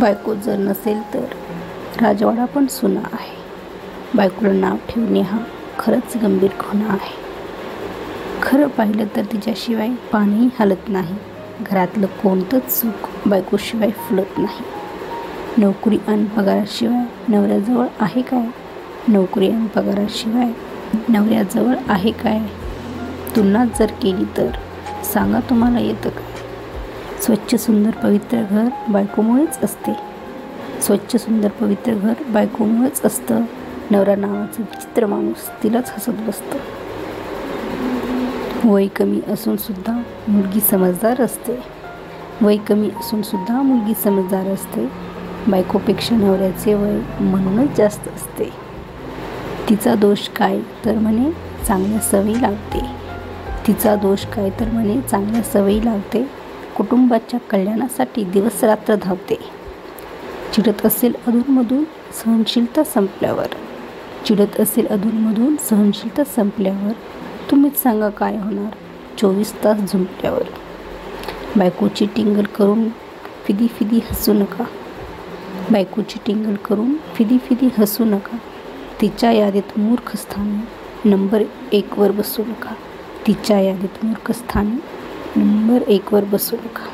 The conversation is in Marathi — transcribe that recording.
बायको जर नसेल तर राजवाडा पण सुना आहे. बायकोला नाव ठेवणे हा खरंच गंभीर गुन्हा आहे. खरं पाहिलं तर तिच्याशिवाय पाणीही हलत नाही. घरातलं कोणतंच सुख बायकोशिवाय फुलत नाही. नोकरी आणि पगाराशिवाय नवऱ्याजवळ आहे काय? नोकरी आणि पगाराशिवाय नवऱ्याजवळ आहे काय? तुलना जर केली तर सांगा तुम्हाला येतं काय? स्वच्छ सुंदर पवित्र घर बायकोमुळेच असते. स्वच्छ सुंदर पवित्र घर बायकोमुळेच असतं. नवरा नावाचा विचित्र माणूस तिलाच हसत बसतं. वय कमी असून सुद्धा मुलगी समजदार असते. वय कमी असून सुद्धा मुलगी समजदार असते. बायकोपेक्षा नवऱ्याचे वय म्हणूनच जास्त असते. तिचा दोष काय तर म्हणे चांगल्या सवयी लावते. तिचा दोष काय तर म्हणे चांगल्या सवयी लावते. कुटुंबाच्या कल्याणासाठी दिवसरात्र धावते. चिडत असेल अधूनमधून सहनशीलता संपल्यावर. चिडत असेल अधूनमधून सहनशीलता संपल्यावर तुम्हीच सांगा काय होणार 24 तास झुंपल्यावर. बायकोची टिंगल करून फिदी फिदी हसू नका. बायकोची टिंगल करून फिदी फिदी हसू नका. तिच्या यादीत मूर्खस्थानी नंबर 1 वर बसू नका. तिच्या यादीत मूर्खस्थानी नंबर 1 वर बसू नका.